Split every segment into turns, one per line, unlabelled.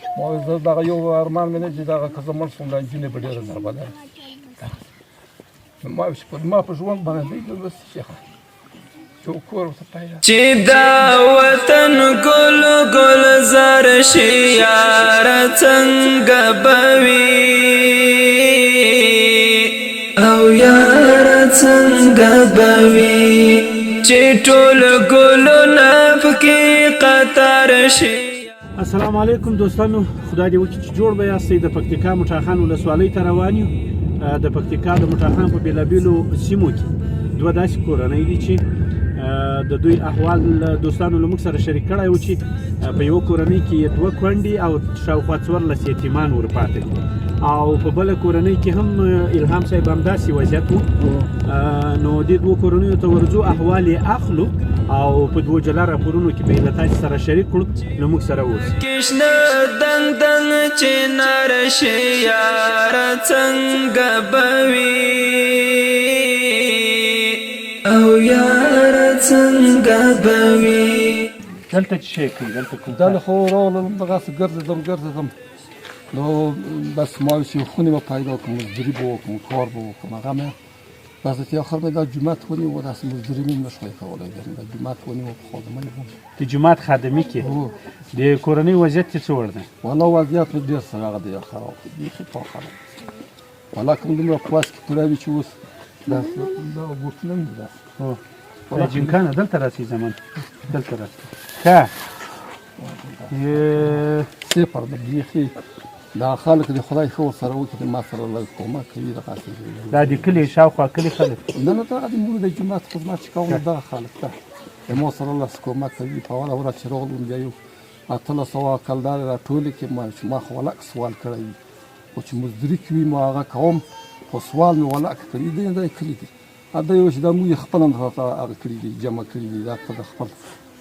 ما زه دغه یو ارمان مې نه چې دغه که زه مړ شوم دا نجونې به ډېره زربدره ما په ژوند باندې بس شيخه چې کور ورته پیدا
چې دا وطن ګل ګل زر شي یار څنګه بوي او یار څنګه بوي چې ټول ګلونه پکې قطار شي.
السلام علیکم دوستانو، خدای دې وکړي چې جوړ به یاستئ. د پکتیکا مټاخان ولسوالۍ ته روان یو. د پکتیکا د مټاخان په بېلابېلو سیمو کې دوه داسې کورنۍ دي چې د دوی احوال دوستانو له موږ سره شریک کړی و چې په یوه کورنۍ کې دوه کونډې او شاوخوا 14 یتیمان ورپاته دي، او په بله کورنۍ کې هم الهام صاحب همداسې وضعیت و. نو دې دوو کورنیو ته ورځو، احوال یې اخلو او په دوه جلا راپورونو کې به یې له تاسې سره شریک کړو. نو موږ سره اوسئ.
کشنه دنګ دنګ چې نار شي یار څنګه بوي او یار څنګه بوي.
دلته څه شی کوي؟ دلته کوم
دلته خو راغلم دغسې ګرځېدم نو بس ما چې خونې به پیدا کړم، مزدوري به وکړم، کار به وکړم. هغه مې داسې چې آخر مې دا جومات ونیو، داسې مزدوري مې نه شوی کولی. دا جومات ونیو په خادمۍ وم.
د جومات خادمي کې د کورنۍ وضعیت یې څه ور دی؟
والله وضعیت مې ډېر سره هغه دی خراب، بیخي پا خراب. والله کوم دومره په وس کې پوره وي چې اوس دا بوټونه مې دي
دا جنکانه دلته راسي زمان دلته راسي ښه
صفر د بیخي دا خلک د خدای ښه ورسره وکړي، ما سره لږ کومک کوي. دغسې
دا د کلي شاوخوا کلي خلک
نه دغه د مونږ د جومات خدمت چې کوم دغه خلک ته د ما سره لږ کومک کوي. په اوله ورځ چې راغلم بیا یو 1800 کلدارې راټولې کړې. ما خو ولک سوال کړی وي، خو چې مزدوري کوي ما هغه کوم، خو سوال مې ولک کړي دی. دا کلي دي دا یو چې دا موږ یې خپله هغه کړي دي، جمع کړي دي. دا په د خپل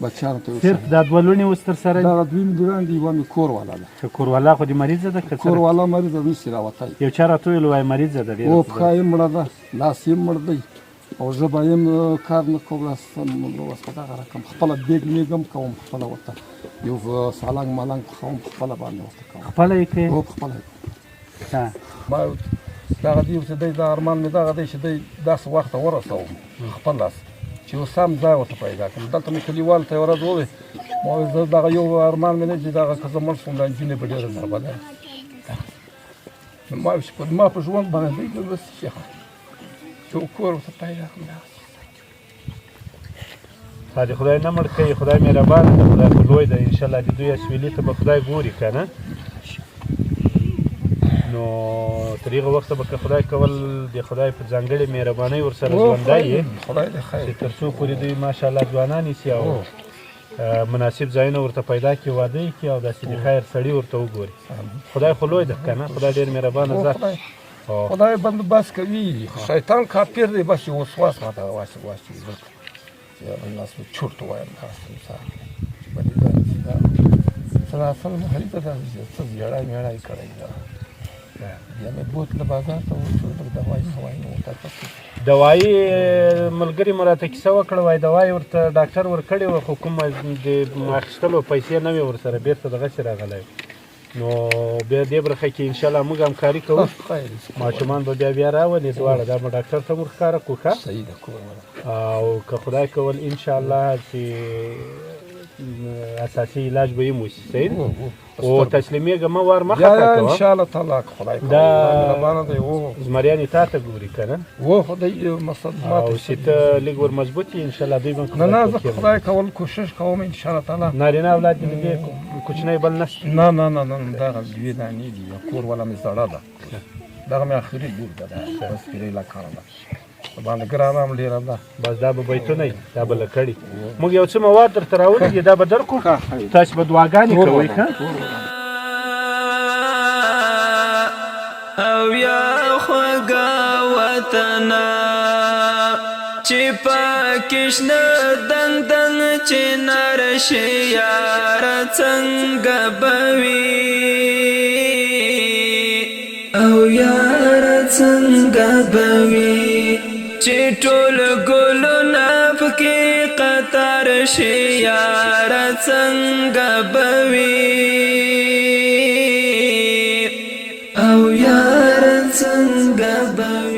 بچیانو ته
صرف دا دوه لوڼې اوس تر سره دي؟
دغه دوی مې لوران دي، یوه مې کور والا ده.
ښه، کور والا خو دې مریضه ده؟
کور والا مریضه نشي راوتی.
یو چا راته ویل وایي مریضه ده ډېره،
او پښه یې مړه ده، لاس یې مړ دی، او ژبه یې کار نه کوم. اوس په دغه رقم خپله بیګ میږم کوم، خپله ورته یو سالنګ مالنګ پخوم، خپله باندې ورته کوم.
خپله یې کوې؟
هو پخپله یې
ښه.
ما دغه دی چې دی دا ارمان مې دغه دی چې دی داسې وخت ته ورسوم خپل لاس چې اوس سم ځای ورته پیدا کړم. دلته مې کلیوالو ته یوه ورځ وویل، ما ویل زه دغه یو ارمان مې نه چې دغه که زه مړ شوم دا نجونې به ډېره زربدره ما په ژوند باندې بس شيخه چې کور ورته پیدا کړم.
دې خدای نه مړ کوي، خدای مهربان دی، خدای خو لوی دی. انشاءالله د دوی اسویلي ته به خدای ګوري که نه. نو تر هغه وخته به که خدای کول د خدای په ځانګړې مهربانۍ ورسره ژوندی یې، چې تر څو پورې دوی ماشاءالله ځوانان نیسي او مناسب ځایونه ورته پیدا کړي، واده یې کړي او داسې د خیر سړي ورته وګوري. خدای خو لوی ده که نه، خدای ډېر مهربانه ذات.
خدای بندوبست کوي، شیطان کافر دی، بس یې وسواس راته واسي الناس چورت وایم سلاسل محلی ته څه زیړی میړی کړی ده. بیا مې بوتله بازار ته ورسول، دوایي هوایي مې ورته پسې
دوایي ملګري مو راته کیسه وکړه، وایي دوایي ورته ډاکټر ورکړې وه، خو کومه د اخیستلو پیسې نه وې ورسره، بېرته دغسې راغلی. نو بیا دې برخه کې انشاءالله موږ همکاري کوو، ماشومان به بیا راولي دواړه. دا به ډاکټر ته مو ښکاره کړو ښه، او که خدای کول انشاءالله چې اساسي علاج به یې مو شي. صحیح ده؟ او تسلیمېږه مه وار مه خطا کوه
انشاءالله تعالی خدای
دا
دی.
زمریانې تا ته ګوري که نه،
خدای مصدمات
او چې ته لږ ور مضبوط یې انشاءالله دوی به
نه زه خدای کول کوشش کوم انشاءالله تعالی.
نارینه اولاد دې دې کوچنی بل نشته؟
نه دغه دوې دانې دي، کور والا مې زړه ده، دغه مې اخري لور ده، بس پرې لکړه ده باندې ګرانه هم ډېره ده.
بس دا به بیتونه وي، دا به لکړي. موږ یو څه مواد درته راوړي دي، دا به درکړو، تاسې به دعاګانې کوئ ښه.
او یا خوږه وطنه چې پکې شنه دنګ دنګ چې نار شي یار څنګه بوي او یار څنګه بوي چې ټول ګلونه پکې قطار شي یار څنګه بوي څنګه به